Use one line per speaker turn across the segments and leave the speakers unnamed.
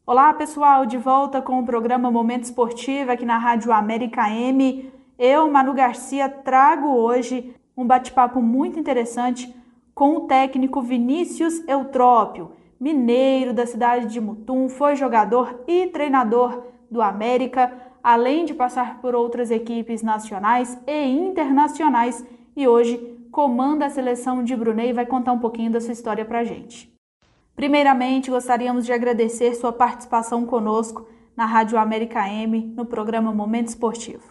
Olá, pessoal, de volta com o programa Momento Esportivo aqui na Rádio América M. Eu, Manu Garcia, trago hoje um bate-papo muito interessante com o técnico Vinícius Eutrópio, mineiro da cidade de Mutum, foi jogador e treinador do América, além de passar por outras equipes nacionais e internacionais, e hoje comanda a seleção de Brunei e vai contar um pouquinho da sua história pra gente. Primeiramente, gostaríamos de agradecer sua participação conosco na Rádio América M, no programa Momento Esportivo.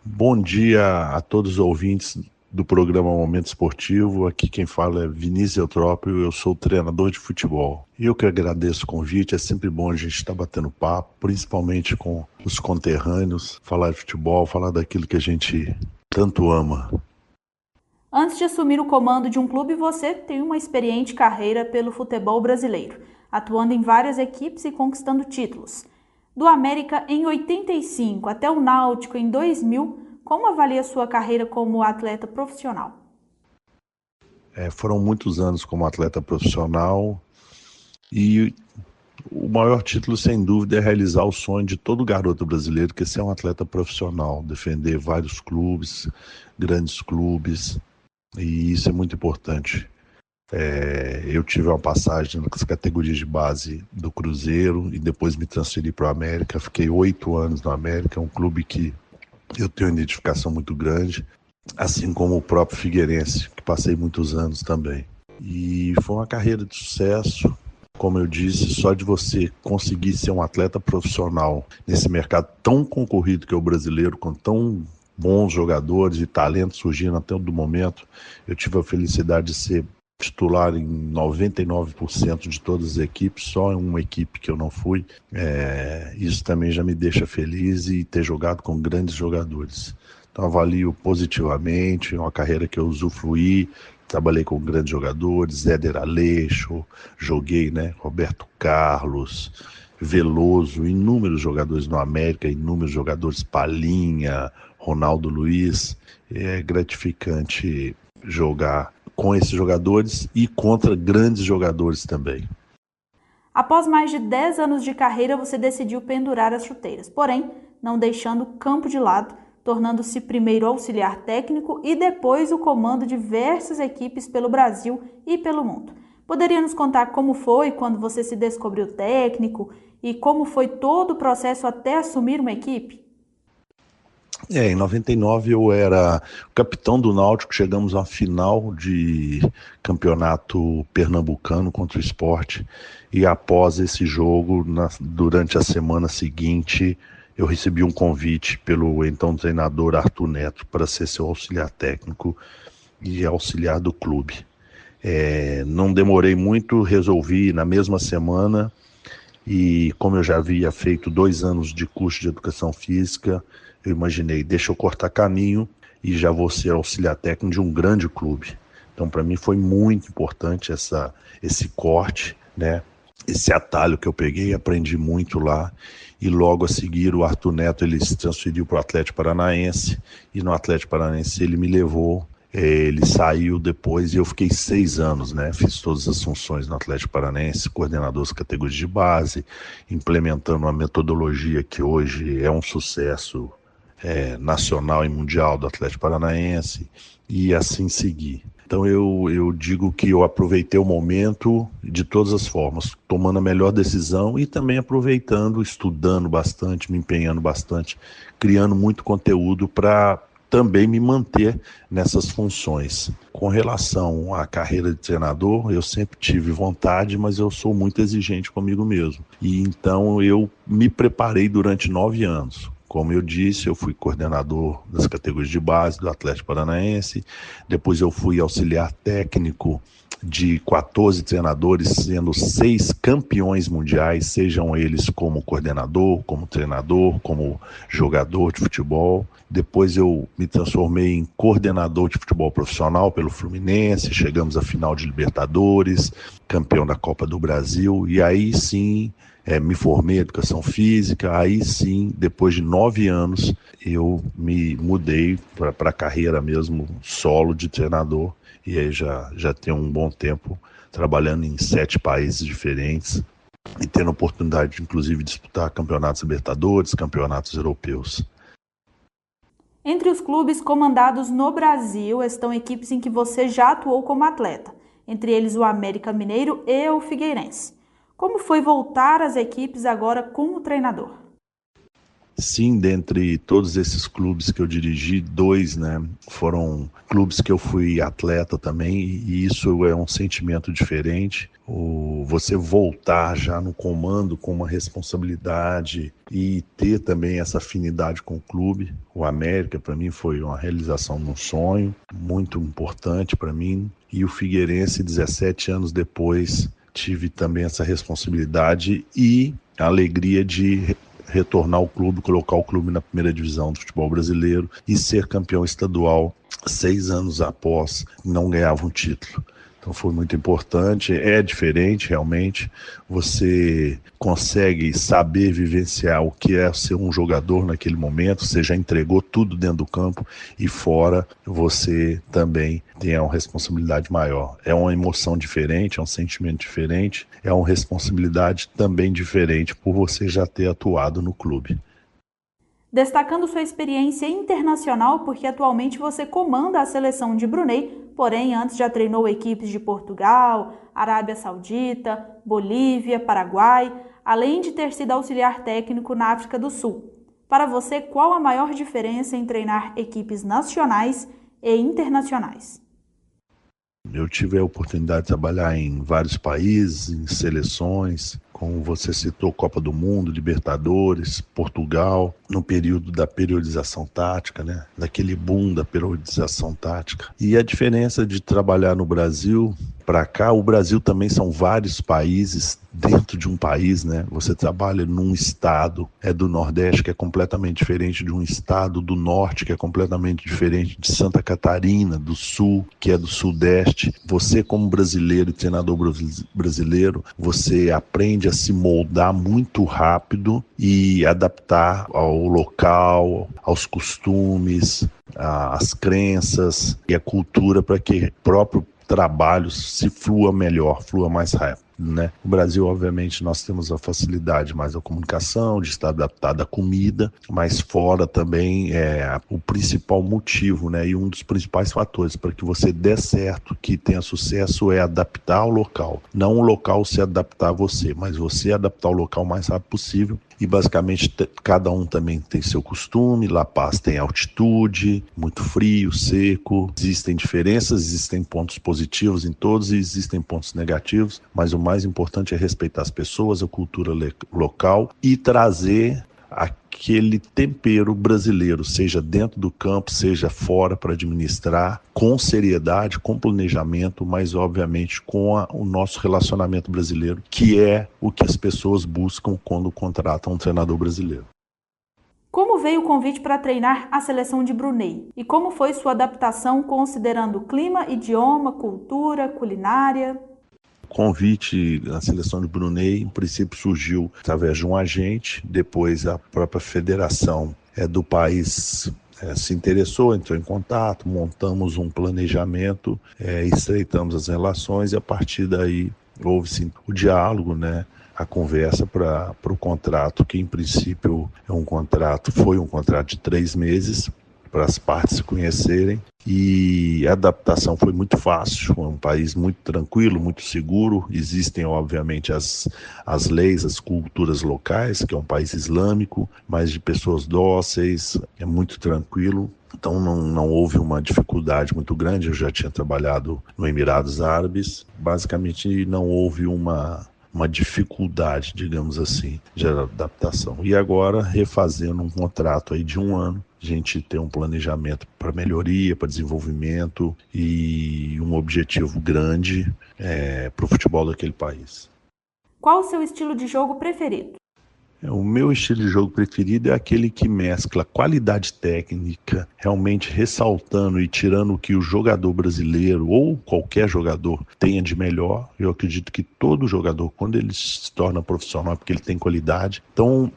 Bom dia a todos os ouvintes do programa Momento Esportivo. Aqui quem fala é Vinícius Eutrópio, eu sou treinador de futebol. Eu que agradeço o convite, é sempre bom a gente estar batendo papo, principalmente com os conterrâneos, falar de futebol, falar daquilo que a gente tanto ama.
Antes de assumir o comando de um clube, você tem uma experiente carreira pelo futebol brasileiro, atuando em várias equipes e conquistando títulos. Do América em 85 até o Náutico em 2000, como avalia sua carreira como atleta profissional?
Foram muitos anos como atleta profissional e o maior título, sem dúvida, é realizar o sonho de todo garoto brasileiro, que é ser um atleta profissional, defender vários clubes, grandes clubes. E isso é muito importante. Eu tive uma passagem nas categorias de base do Cruzeiro e depois me transferi para o América. Fiquei 8 anos no América, um clube que eu tenho uma identificação muito grande, assim como o próprio Figueirense, que passei muitos anos também. E foi uma carreira de sucesso. Como eu disse, só de você conseguir ser um atleta profissional nesse mercado tão concorrido que é o brasileiro, com tão bons jogadores e talentos surgindo até do momento, eu tive a felicidade de ser titular em 99% de todas as equipes, só em uma equipe que eu não fui. Isso também já me deixa feliz, e ter jogado com grandes jogadores. Então avalio positivamente, uma carreira que eu usufruí. Trabalhei com grandes jogadores, Éder Aleixo, joguei, Roberto Carlos, Veloso, inúmeros jogadores no América, inúmeros jogadores, Palinha, Ronaldo Luiz. É gratificante jogar com esses jogadores e contra grandes jogadores também.
Após mais de 10 anos de carreira, você decidiu pendurar as chuteiras, porém, não deixando o campo de lado, tornando-se primeiro auxiliar técnico e depois o comando de diversas equipes pelo Brasil e pelo mundo. Poderia nos contar como foi quando você se descobriu técnico e como foi todo o processo até assumir uma equipe?
Em 99 eu era capitão do Náutico, chegamos à final de campeonato pernambucano contra o Sport, e após esse jogo, durante a semana seguinte, eu recebi um convite pelo então treinador Arthur Neto para ser seu auxiliar técnico e auxiliar do clube. Não demorei muito, resolvi na mesma semana, e como eu já havia feito 2 anos de curso de educação física, eu imaginei, deixa eu cortar caminho e já vou ser auxiliar técnico de um grande clube. Então, para mim foi muito importante esse corte, esse atalho que eu peguei, aprendi muito lá. E logo a seguir o Arthur Neto ele se transferiu para o Atlético Paranaense, e no Atlético Paranaense ele me levou. Ele saiu depois e eu fiquei 6 anos, Fiz todas as funções no Atlético Paranaense, coordenador das categorias de base, implementando uma metodologia que hoje é um sucesso nacional e mundial do Atlético Paranaense, e assim segui. Então eu digo que eu aproveitei o momento de todas as formas, tomando a melhor decisão e também aproveitando, estudando bastante, me empenhando bastante, criando muito conteúdo para também me manter nessas funções. Com relação à carreira de treinador, eu sempre tive vontade, mas eu sou muito exigente comigo mesmo. E então eu me preparei durante 9 anos. Como eu disse, eu fui coordenador das categorias de base do Atlético Paranaense, depois eu fui auxiliar técnico de 14 treinadores, sendo 6 campeões mundiais, sejam eles como coordenador, como treinador, como jogador de futebol. Depois eu me transformei em coordenador de futebol profissional pelo Fluminense, chegamos à final de Libertadores, campeão da Copa do Brasil, e aí sim me formei em educação física. Aí sim, depois de 9 anos, eu me mudei para a carreira mesmo solo de treinador, e aí já tenho um bom tempo trabalhando em 7 países diferentes, e tendo a oportunidade de, inclusive, disputar campeonatos Libertadores, campeonatos europeus.
Entre os clubes comandados no Brasil estão equipes em que você já atuou como atleta, entre eles o América Mineiro e o Figueirense. Como foi voltar às equipes agora como treinador?
Sim, dentre todos esses clubes que eu dirigi, 2, foram clubes que eu fui atleta também, e isso é um sentimento diferente. Você voltar já no comando com uma responsabilidade e ter também essa afinidade com o clube. O América, para mim, foi uma realização de um sonho muito importante para mim, e o Figueirense, 17 anos depois, tive também essa responsabilidade e a alegria de retornar ao clube, colocar o clube na primeira divisão do futebol brasileiro e ser campeão estadual 6 anos após não ganhava um título. Então foi muito importante, é diferente realmente, você consegue saber vivenciar o que é ser um jogador naquele momento, você já entregou tudo dentro do campo e fora você também tem uma responsabilidade maior. É uma emoção diferente, é um sentimento diferente, é uma responsabilidade também diferente por você já ter atuado no clube.
Destacando sua experiência internacional, porque atualmente você comanda a seleção de Brunei, porém antes já treinou equipes de Portugal, Arábia Saudita, Bolívia, Paraguai, além de ter sido auxiliar técnico na África do Sul. Para você, qual a maior diferença em treinar equipes nacionais e internacionais?
Eu tive a oportunidade de trabalhar em vários países, em seleções, como você citou, Copa do Mundo, Libertadores, Portugal, no período da periodização tática, daquele boom da periodização tática. E a diferença de trabalhar no Brasil para cá, o Brasil também são vários países dentro de um país, Você trabalha num estado do Nordeste que é completamente diferente de um estado do Norte que é completamente diferente de Santa Catarina, do Sul, que é do Sudeste. Você como brasileiro e treinador brasileiro, você aprende a se moldar muito rápido e adaptar ao local, aos costumes, às crenças e à cultura para que o próprio trabalho se flua melhor, flua mais rápido. No Brasil, obviamente, nós temos a facilidade mais da comunicação, de estar adaptado à comida, mas fora também é o principal motivo, e um dos principais fatores para que você dê certo, que tenha sucesso, é adaptar ao local. Não o local se adaptar a você, mas você adaptar o local o mais rápido possível. E basicamente cada um também tem seu costume. La Paz tem altitude, muito frio, seco. Existem diferenças, existem pontos positivos em todos e existem pontos negativos, mas o mais importante é respeitar as pessoas, a cultura local e trazer aquele tempero brasileiro, seja dentro do campo, seja fora, para administrar com seriedade, com planejamento, mas obviamente com o nosso relacionamento brasileiro, que é o que as pessoas buscam quando contratam um treinador brasileiro.
Como veio o convite para treinar a seleção de Brunei? E como foi sua adaptação considerando clima, idioma, cultura, culinária?
O convite da seleção de Brunei, em princípio, surgiu através de um agente, depois a própria federação do país se interessou, entrou em contato, montamos um planejamento, estreitamos as relações e a partir daí houve sim o diálogo, a conversa para o contrato, que em princípio foi um contrato de 3 meses, para as partes se conhecerem, e a adaptação foi muito fácil, é um país muito tranquilo, muito seguro. Existem obviamente as leis, as culturas locais, que é um país islâmico, mas de pessoas dóceis, é muito tranquilo. Então não houve uma dificuldade muito grande. Eu já tinha trabalhado no Emirados Árabes, basicamente não houve uma dificuldade, digamos assim, de adaptação. E agora, refazendo um contrato aí de 1 ano, a gente tem um planejamento para melhoria, para desenvolvimento e um objetivo grande para o futebol daquele país.
Qual o seu estilo de jogo preferido?
O meu estilo de jogo preferido é aquele que mescla qualidade técnica, realmente ressaltando e tirando o que o jogador brasileiro ou qualquer jogador tenha de melhor. Eu acredito que todo jogador, quando ele se torna profissional, é porque ele tem qualidade. Então,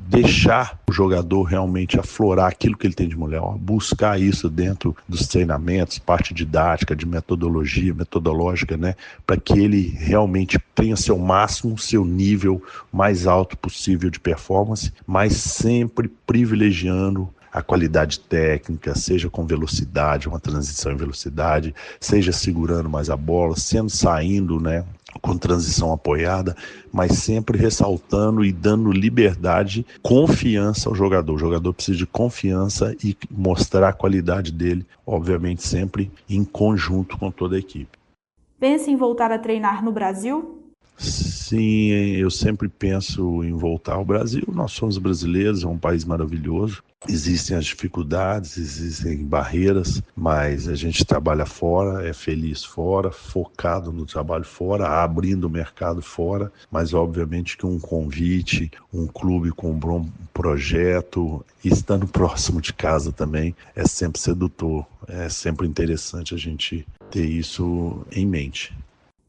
deixar o jogador realmente aflorar aquilo que ele tem de melhor, buscar isso dentro dos treinamentos, parte didática, de metodológica, né, para que ele realmente tenha seu máximo, seu nível mais alto possível de performance, mas sempre privilegiando a qualidade técnica, seja com velocidade, uma transição em velocidade, seja segurando mais a bola, saindo, né, com transição apoiada, mas sempre ressaltando e dando liberdade, confiança ao jogador. O jogador precisa de confiança e mostrar a qualidade dele, obviamente sempre em conjunto com toda a equipe.
Pensa em voltar a treinar no Brasil?
Sim, eu sempre penso em voltar ao Brasil. Nós somos brasileiros, é um país maravilhoso. Existem as dificuldades, existem barreiras, mas a gente trabalha fora, é feliz fora, focado no trabalho fora, abrindo o mercado fora, mas obviamente que um convite, um clube com um bom projeto, estando próximo de casa também, é sempre sedutor, é sempre interessante a gente ter isso em mente.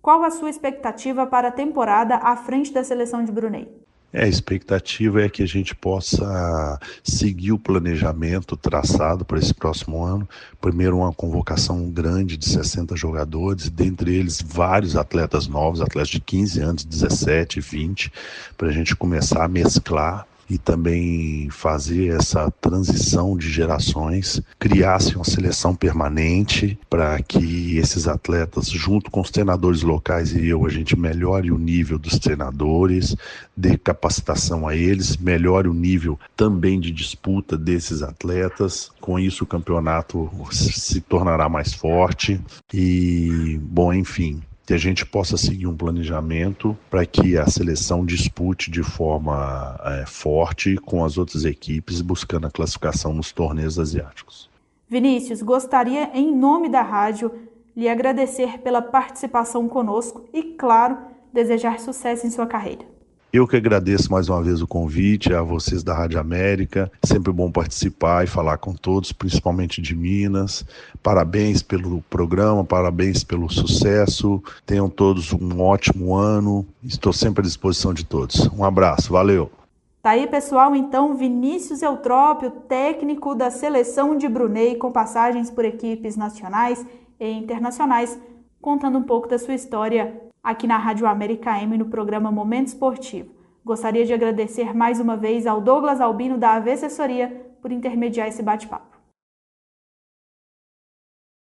Qual a sua expectativa para a temporada à frente da seleção de Brunei?
A expectativa é que a gente possa seguir o planejamento traçado para esse próximo ano. Primeiro, uma convocação grande de 60 jogadores, dentre eles vários atletas novos, atletas de 15 anos, 17, 20, para a gente começar a mesclar e também fazer essa transição de gerações, criasse uma seleção permanente para que esses atletas, junto com os treinadores locais e a gente melhore o nível dos treinadores, dê capacitação a eles, melhore o nível também de disputa desses atletas. Com isso o campeonato se tornará mais forte e, bom, enfim, que a gente possa seguir um planejamento para que a seleção dispute de forma forte com as outras equipes, buscando a classificação nos torneios asiáticos.
Vinícius, gostaria, em nome da rádio, lhe agradecer pela participação conosco e, claro, desejar sucesso em sua carreira.
Eu que agradeço mais uma vez o convite a vocês da Rádio América. Sempre bom participar e falar com todos, principalmente de Minas. Parabéns pelo programa, parabéns pelo sucesso. Tenham todos um ótimo ano. Estou sempre à disposição de todos. Um abraço, valeu.
Tá aí, pessoal, então, Vinícius Eutrópio, técnico da seleção de Brunei, com passagens por equipes nacionais e internacionais, contando um pouco da sua história aqui na Rádio América AM no programa Momento Esportivo. Gostaria de agradecer mais uma vez ao Douglas Albino da AV Assessoria por intermediar esse bate-papo.